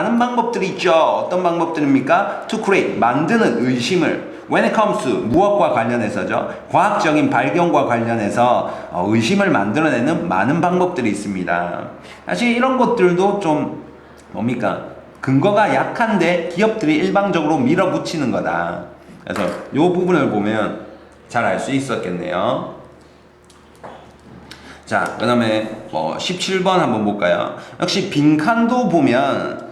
많은 방법들이 있죠. 어떤 방법들입니까? To create, 만드는 의심을. When it comes to, 무엇과 관련해서죠. 과학적인 발견과 관련해서 의심을 만들어내는 많은 방법들이 있습니다. 사실 이런 것들도 좀 뭡니까? 근거가 약한데 기업들이 일방적으로 밀어붙이는 거다. 그래서 이 부분을 보면 잘 알 수 있었겠네요. 자, 그 다음에 17번 한번 볼까요? 역시 빈칸도 보면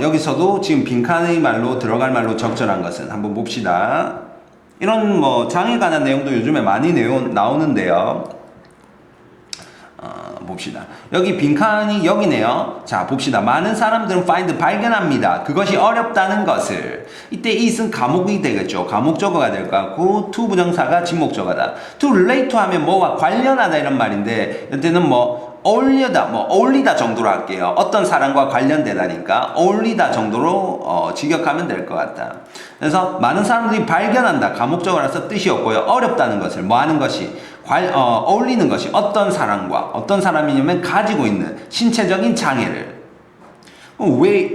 여기서도 지금 빈칸의 말로 들어갈 말로 적절한 것은 한번 봅시다. 이런 장에 관한 내용도 요즘에 많이 나오는데요. 봅시다. 여기 빈칸이 여기네요. 자, 봅시다. 많은 사람들은 find 발견합니다. 그것이 어렵다는 것을. 이때 it은 과목이 되겠죠. 과목적어가 될 것 같고 to 부정사가 진목적어다. to relate to 하면 뭐와 관련하다 이런 말인데 이때는 어울리다 정도로 할게요. 어떤 사람과 관련되다니까 어울리다 정도로 직역하면 될 것 같다. 그래서 많은 사람들이 발견한다. 과목적어라서 뜻이 없고요. 어렵다는 것을 뭐 하는 것이 어울리는 것이 어떤 사람과 어떤 사람이냐면 가지고 있는 신체적인 장애를. 왜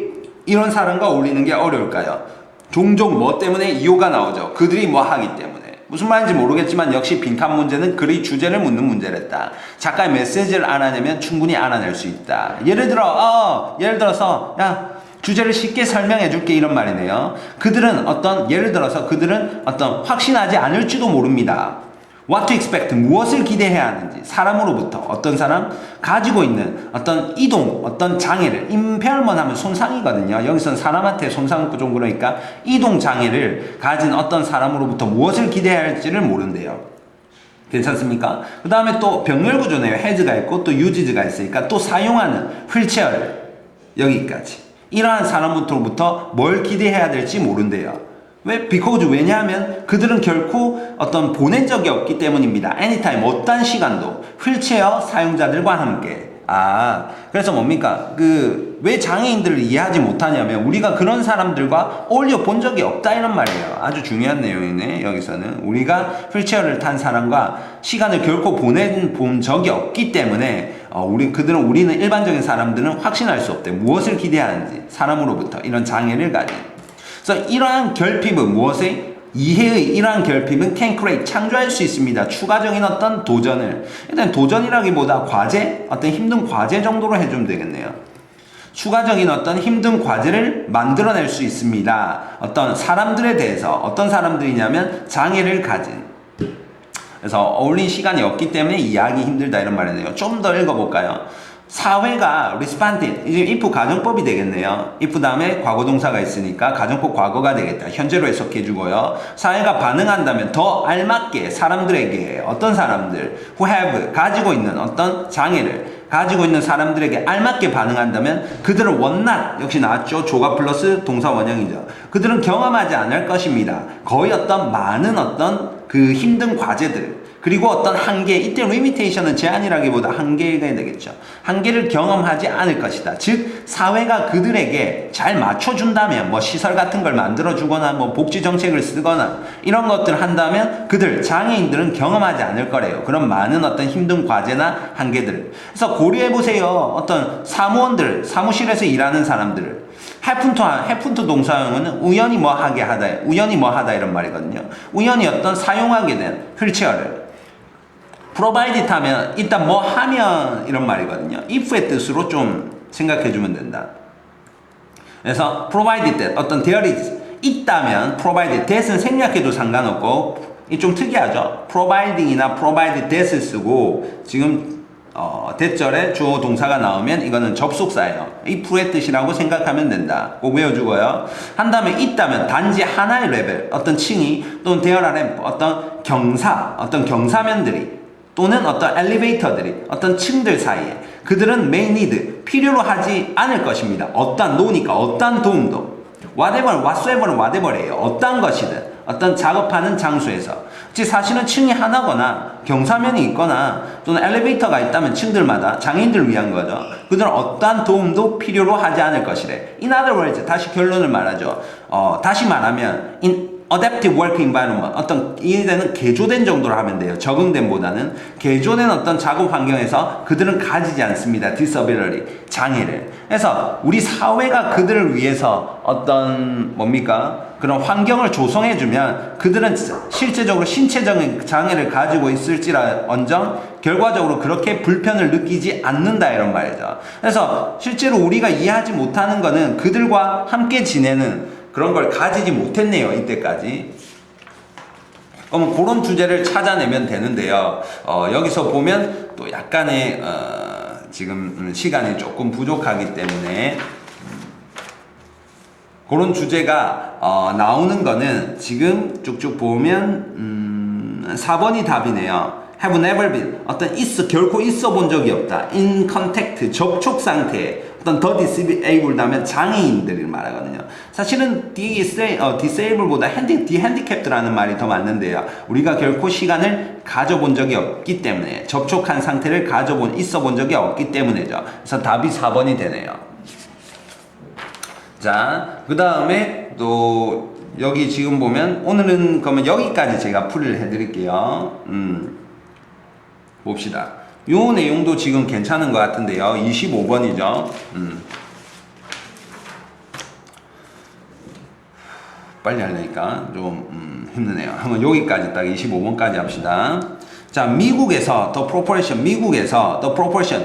이런 사람과 어울리는 게 어려울까요? 종종 뭐 때문에 이유가 나오죠. 그들이 뭐 하기 때문에. 무슨 말인지 모르겠지만 역시 빈칸 문제는 글의 주제를 묻는 문제랬다. 작가의 메시지를 알아내면 충분히 알아낼 수 있다. 예를 들어서 야, 주제를 쉽게 설명해 줄게 이런 말이네요. 예를 들어서 그들은 확신하지 않을지도 모릅니다. What to expect, 무엇을 기대해야 하는지, 사람으로부터, 어떤 사람, 가지고 있는 어떤 어떤 장애를, impairment 하면 손상이거든요. 여기서는 사람한테 손상을 좀 그러니까 이동 장애를 가진 어떤 사람으로부터 무엇을 기대해야 할지를 모른대요. 괜찮습니까? 그 다음에 또 병렬 구조네요. has가 있고 또 use가 있으니까 또 사용하는 휠체어를 여기까지. 이러한 사람부터 뭘 기대해야 될지 모른대요. 왜냐하면 그들은 결코 보낸 적이 없기 때문입니다. anytime, 어떤 시간도 휠체어 사용자들과 함께. 그래서 뭡니까? 왜 장애인들을 이해하지 못하냐면 우리가 그런 사람들과 어울려 본 적이 없다 이런 말이에요. 아주 중요한 내용이네. 여기서는 우리가 휠체어를 탄 사람과 시간을 결코 본 적이 없기 때문에 우리는 일반적인 사람들은 확신할 수 없대. 무엇을 기대하는지 사람으로부터 이런 장애를 가진. 그래서 이러한 결핍은 이해의 이러한 결핍은 can create, 창조할 수 있습니다. 추가적인 어떤 도전을. 일단 도전이라기보다 과제, 힘든 과제 정도로 해주면 되겠네요. 추가적인 힘든 과제를 만들어낼 수 있습니다. 사람들에 대해서, 어떤 사람들이냐면 장애를 가진. 그래서 어울린 시간이 없기 때문에 이해하기 힘들다 이런 말이네요. 좀 더 읽어볼까요? 사회가 responded, 이제 if 가정법이 되겠네요. if 다음에 과거동사가 있으니까 가정법 과거가 되겠다. 현재로 해석해주고요. 사회가 반응한다면 더 알맞게 사람들에게 어떤 사람들 who have 가지고 있는 어떤 장애를 가지고 있는 사람들에게 알맞게 반응한다면 그들은 원난 역시 나왔죠. 조가 플러스 동사 원형이죠. 그들은 경험하지 않을 것입니다. 거의 많은 그 힘든 과제들 그리고 한계, 이때 limitation은 제한이라기보다 한계가 되겠죠. 한계를 경험하지 않을 것이다. 즉 사회가 그들에게 잘 맞춰준다면 시설 같은 걸 만들어주거나 복지 정책을 쓰거나 이런 것들을 한다면 장애인들은 경험하지 않을 거래요. 그런 많은 힘든 과제나 한계들을. 그래서 고려해보세요. 사무실에서 일하는 사람들을. 해픈투 동사형은 우연히 하다 이런 말이거든요. 우연히 사용하게 된 휠체어를 provided 하면 일단 하면 이런 말이거든요. if의 뜻으로 좀 생각해주면 된다. 그래서 provided that there is 있다면 provided that은 생략해도 상관없고 이 좀 특이하죠. providing이나 provided that을 쓰고 지금 대절에 주어 동사가 나오면 이거는 접속사예요. if의 뜻이라고 생각하면 된다. 꼭 외워주고요. 한 다음에 있다면 단지 하나의 레벨, 층이 또는 there are 경사면들이 또는 엘리베이터들이 층들 사이에 그들은 may need 필요로 하지 않을 것입니다. 노니까 도움도 whatsoever는 whatever예요. 것이든 작업하는 장소에서 즉 사실은 층이 하나거나 경사면이 있거나 또는 엘리베이터가 있다면 층들마다 장애인들을 위한 거죠. 그들은 도움도 필요로 하지 않을 것이래. In other words, 다시 결론을 말하죠. 다시 말하면 adaptive work environment, 이해되는 개조된 정도로 하면 돼요. 적응된보다는 개조된 작업 환경에서 그들은 가지지 않습니다. disability, 장애를. 그래서 우리 사회가 그들을 위해서 어떤 뭡니까? 그런 환경을 조성해주면 그들은 실제적으로 신체적인 장애를 가지고 있을지언정 결과적으로 그렇게 불편을 느끼지 않는다 이런 말이죠. 그래서 실제로 우리가 이해하지 못하는 거는 그들과 함께 지내는 그런 걸 가지지 못했네요. 이때까지. 그럼 그런 주제를 찾아내면 되는데요. 여기서 보면 또 약간의 지금 시간이 조금 부족하기 때문에 그런 주제가 나오는 거는 지금 쭉쭉 보면 4번이 답이네요. have never been 어떤 결코 있어 본 적이 없다. in contact 접촉 상태 어떤 더 disabled 하면 장애인들을 말하거든요. 사실은 disabled보다 handicapped라는 말이 더 맞는데요. 우리가 결코 시간을 가져본 적이 없기 때문에 접촉한 상태를 있어 본 적이 없기 때문이죠. 그래서 답이 4번이 되네요. 자, 그 다음에 또 여기 지금 보면 오늘은 그러면 여기까지 제가 풀이를 해드릴게요. 봅시다. 요 내용도 지금 괜찮은 것 같은데요. 25번이죠. 빨리 하려니까 좀 힘드네요. 한번 여기까지 딱 25번까지 합시다. 자, 미국에서 the proportion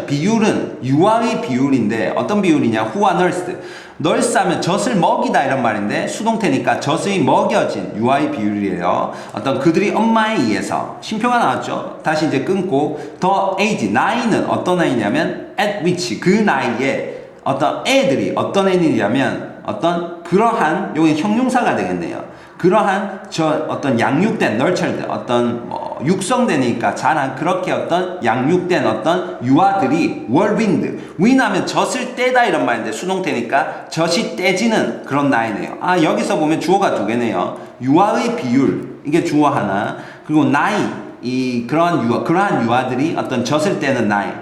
비율은 유아의 비율인데 어떤 비율이냐? who are nursed. nurse 하면 젖을 먹이다 이런 말인데 수동태니까 젖의 먹여진 유아의 비율이에요. 어떤 그들이 엄마에 의해서 쉼표가 나왔죠. 다시 이제 끊고 the age 나이는 어떤 나이냐면 at which 그 나이에 어떤 애들이 어떤 애들이냐면 어떤 그러한 여기 형용사가 되겠네요. 그러한 어떤 양육된 nurtured 어떤 육성되니까 자란 그렇게 어떤 양육된 어떤 유아들이 win 하면 젖을 떼다 이런 말인데 수동태니까 젖이 떼지는 그런 나이네요. 아, 여기서 보면 주어가 두 개네요. 유아의 비율 이게 주어 하나, 그리고 나이 그러한 유아들이 어떤 젖을 떼는 나이,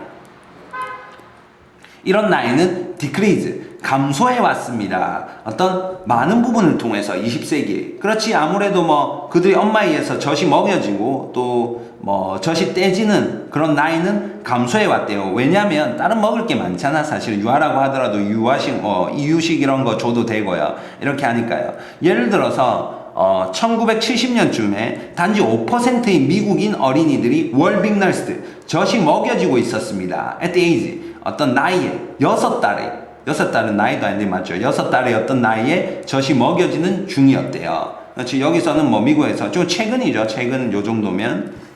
이런 나이는 decrease 감소해 왔습니다. 어떤 많은 부분을 통해서 20세기. 그렇지, 아무래도 뭐 그들이 엄마에 의해서 젖이 먹여지고 또 뭐 젖이 떼지는 그런 나이는 감소해 왔대요. 왜냐면 다른 먹을 게 많잖아. 사실 유아라고 하더라도 이유식 이런 거 줘도 되고요. 이렇게 하니까요. 예를 들어서 1970년쯤에 단지 5%의 미국인 어린이들이 were being nursed 젖이 먹여지고 있었습니다. at the age 어떤 나이에 6달은 나이도 아닌데 맞죠? 6달의 어떤 나이에 젖이 먹여지는 중이었대요. 그렇지, 여기서는 뭐 미국에서 좀 최근이죠. 최근 요 정도면.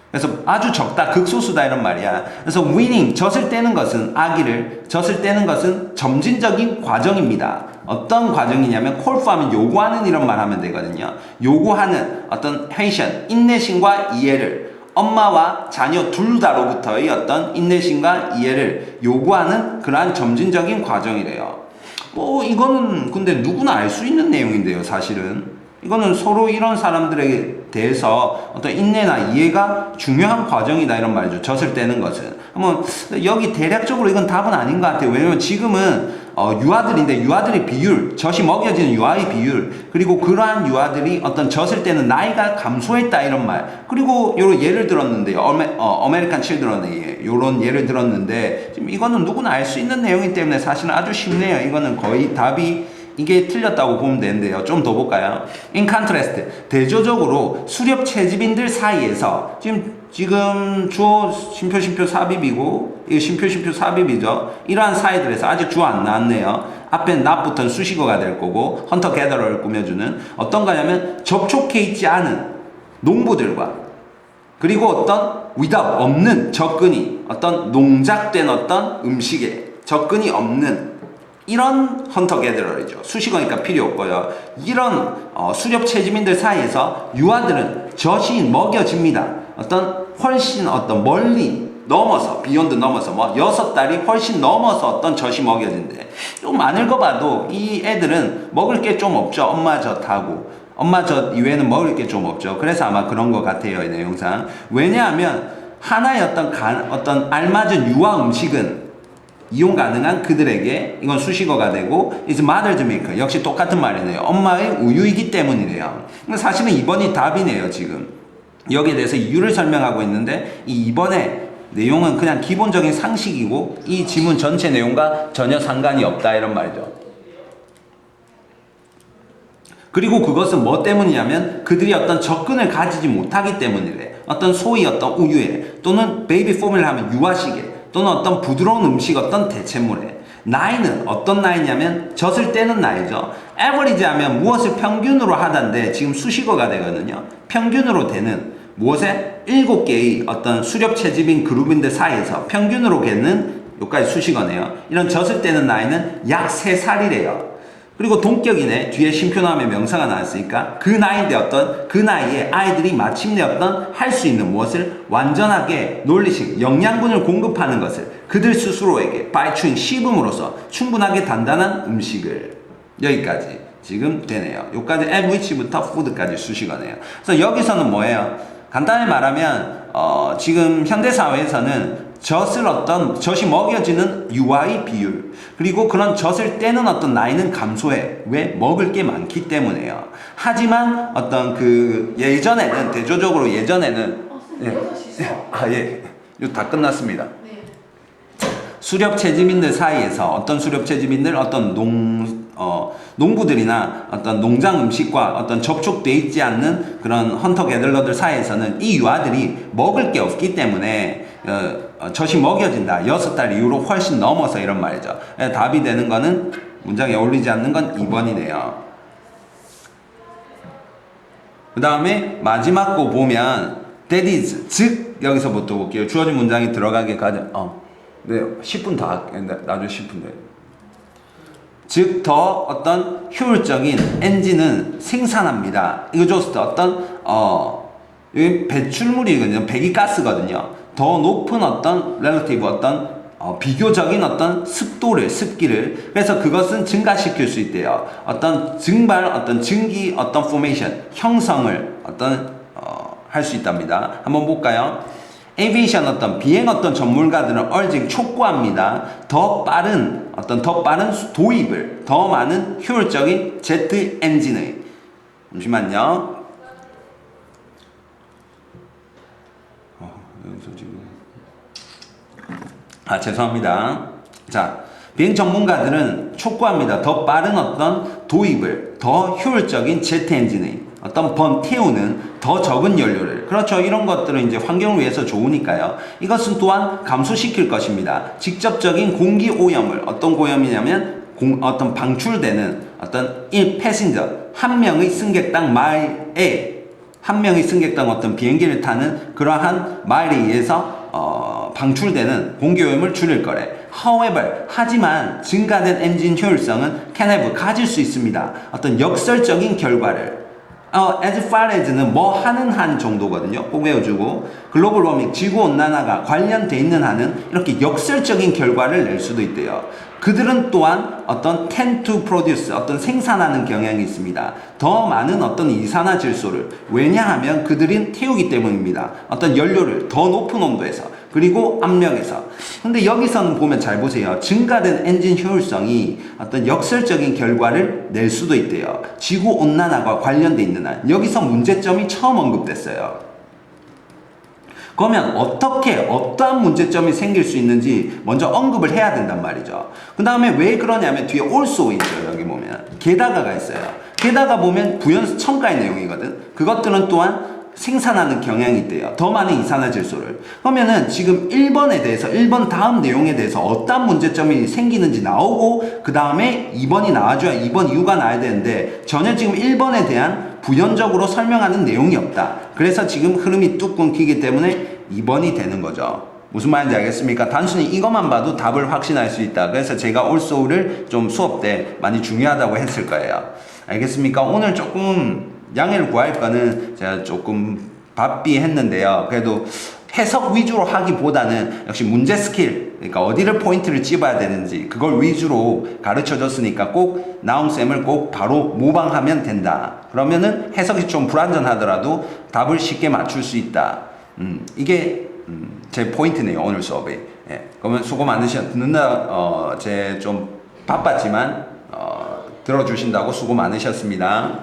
그래서 아주 적다, 극소수다 이런 말이야. 그래서 winning, 젖을 떼는 것은 젖을 떼는 것은 점진적인 과정입니다. 어떤 과정이냐면 call for 하면 요구하는 이런 말 하면 되거든요. 요구하는 어떤 patience, 인내심과 이해를 엄마와 자녀 둘 다로부터의 어떤 인내심과 이해를 요구하는 그러한 점진적인 과정이래요. 이거는 근데 누구나 알 수 있는 내용인데요, 사실은. 이거는 서로 이런 사람들에 대해서 어떤 인내나 이해가 중요한 과정이다 이런 말이죠. 젖을 떼는 것은. 한번 여기 대략적으로 이건 답은 아닌 것 같아요. 왜냐면 지금은 유아들인데 유아들의 비율, 젖이 먹여지는 유아의 비율, 그리고 그러한 유아들이 어떤 젖을 떼는 나이가 감소했다 이런 말. 그리고 요런 예를 들었는데요. 아메리칸 칠드런의 요런 예를 들었는데 지금 이거는 누구나 알 수 있는 내용이기 때문에 사실은 아주 쉽네요. 이거는 거의 답이 이게 틀렸다고 보면 되는데요. 좀 더 볼까요? In contrast, 대조적으로 수렵 채집인들 사이에서 지금 주어 쉼표 삽입이고 이거 쉼표 삽입이죠. 이러한 사이들에서 아직 주어 안 나왔네요. 앞에 not부터는 수식어가 될 거고 헌터 게더러를 꾸며주는 어떤 거냐면 접촉해 있지 않은 농부들과 그리고 어떤 without 없는 접근이 어떤 농작된 어떤 음식에 접근이 없는 이런 헌터 게더러이죠. 수식어니까 필요 없고요. 이런 수렵 채집인들 사이에서 유아들은 젖이 먹여집니다. 어떤 훨씬 어떤 멀리 넘어서 비욘드 넘어서 6달이 훨씬 넘어서 어떤 젖이 먹여진대. 좀 안 읽어봐도 이 애들은 먹을 게 좀 없죠. 엄마 젖하고 엄마 젖 이외에는 먹을 게 좀 없죠. 그래서 아마 그런 것 같아요, 이 내용상. 왜냐하면 하나의 어떤 알맞은 유아 음식은 이용 가능한 그들에게 이건 수식어가 되고 is mother's milk 역시 똑같은 말이네요. 엄마의 우유이기 때문이래요. 사실은 2번이 답이네요. 지금 여기에 대해서 이유를 설명하고 있는데 이 2번에 내용은 그냥 기본적인 상식이고 이 지문 전체 내용과 전혀 상관이 없다 이런 말이죠. 그리고 그것은 뭐 때문이냐면 그들이 어떤 접근을 가지지 못하기 때문이래. 어떤 소위 어떤 우유에 또는 베이비 포뮬라 하면 유아식에 또는 어떤 부드러운 음식 어떤 대체물에. 나이는 어떤 나이냐면 젖을 떼는 나이죠. average 하면 무엇을 평균으로 하던데 지금 수식어가 되거든요. 평균으로 되는 무엇에 7개의 어떤 수렵 채집인 그룹인들 사이에서 평균으로 되는 여기까지 수식어네요. 이런 젖을 떼는 나이는 약 3살이래요. 그리고 동격이네. 뒤에 쉼표 나음에 명사가 나왔으니까 그 나이인데 어떤 그 나이에 아이들이 마침내 어떤 할 수 있는 무엇을 완전하게 논리식 영양분을 공급하는 것을 그들 스스로에게 바이추잉 씹음으로써 충분하게 단단한 음식을. 여기까지 지금 되네요. 여기까지 at which부터 food까지 수식어네요. 그래서 여기서는 뭐예요? 간단히 말하면 지금 현대사회에서는 젖이 먹여지는 유아의 비율 그리고 그런 젖을 떼는 어떤 나이는 감소해. 왜? 먹을 게 많기 때문에요. 하지만 어떤 그 예전에는 대조적으로 예전에는 이거 다 끝났습니다. 수렵 채집인들 사이에서 어떤 수렵 채집인들 어떤 농부들이나 어떤 농장 음식과 어떤 접촉돼 있지 않는 그런 헌터 게들러들 사이에서는 이 유아들이 먹을 게 없기 때문에 젖이 먹여진다. 6달 이후로 훨씬 넘어서 이런 말이죠. 답이 되는 거는 문장에 어울리지 않는 건 2번이네요. 그 다음에 마지막 거 보면 that is 즉 여기서부터 볼게요. 주어진 문장이 들어가게 네, 10분 다 나중에 10분 돼. 즉 더 어떤 효율적인 엔진은 생산합니다. 이거 줬을 때 어떤 여기 배출물이거든요. 배기가스거든요. 더 높은 어떤 relative 어떤 비교적인 어떤 습기를 그래서 그것은 증가시킬 수 있대요. 어떤 증발, 어떤 증기, 어떤 포메이션 형성을 어떤 할 수 있답니다. 한번 볼까요? 에비에이션 어떤 비행 어떤 전문가들은 urging 촉구합니다. 더 빠른 도입을 더 많은 효율적인 제트 엔진의 잠시만요. 죄송합니다. 자, 비행 전문가들은 촉구합니다. 더 빠른 어떤 도입을 더 효율적인 제트 엔진의 어떤 태우는 더 적은 연료를 그렇죠. 이런 것들은 이제 환경을 위해서 좋으니까요. 이것은 또한 감소시킬 것입니다. 직접적인 공기 오염을 어떤 오염이냐면 어떤 방출되는 어떤 패신저 한 명의 승객당 마일에 한 명의 승객당 어떤 비행기를 타는 그러한 마일에 의해서 방출되는 공기오염을 줄일 거래. However, 하지만 증가된 엔진 효율성은 can have 가질 수 있습니다. 어떤 역설적인 결과를 as far as는 뭐 하는 한 정도거든요. 꼭 외워주고 글로벌 워밍 지구온난화가 관련돼 있는 한은 이렇게 역설적인 결과를 낼 수도 있대요. 그들은 또한 어떤 tend to produce 어떤 생산하는 경향이 있습니다. 더 많은 어떤 이산화질소를 왜냐하면 그들은 태우기 때문입니다. 어떤 연료를 더 높은 온도에서 그리고 압력에서. 근데 여기서는 보면 잘 보세요. 증가된 엔진 효율성이 어떤 역설적인 결과를 낼 수도 있대요. 지구온난화가 관련돼 있는 한. 여기서 문제점이 처음 언급됐어요. 그러면 어떠한 문제점이 생길 수 있는지 먼저 언급을 해야 된단 말이죠. 그 다음에 왜 그러냐면 뒤에 also 있죠. 여기 보면 게다가가 있어요. 게다가 보면 부연 첨가의 내용이거든. 그것들은 또한 생산하는 경향이 있대요. 더 많은 이산화질소를. 그러면은 지금 1번에 대해서 1번 다음 내용에 대해서 어떤 문제점이 생기는지 나오고 그 다음에 2번이 나와줘야 2번 이유가 나와야 되는데 전혀 지금 1번에 대한 부연적으로 설명하는 내용이 없다. 그래서 지금 흐름이 뚝 끊기기 때문에 2번이 되는 거죠. 무슨 말인지 알겠습니까? 단순히 이것만 봐도 답을 확신할 수 있다. 그래서 제가 also를 좀 수업 때 많이 중요하다고 했을 거예요. 알겠습니까? 오늘 조금 양해를 구할 거는 제가 조금 바삐 했는데요. 그래도 해석 위주로 하기보다는 역시 문제 스킬, 그러니까 어디를 포인트를 찝어야 되는지 그걸 위주로 가르쳐 줬으니까 꼭 나홍쌤을 꼭 바로 모방하면 된다. 그러면은 해석이 좀 불완전하더라도 답을 쉽게 맞출 수 있다. 이게 제 포인트네요. 오늘 수업에. 예. 그러면 수고 많으셨는데 제 좀 바빴지만 들어주신다고 수고 많으셨습니다.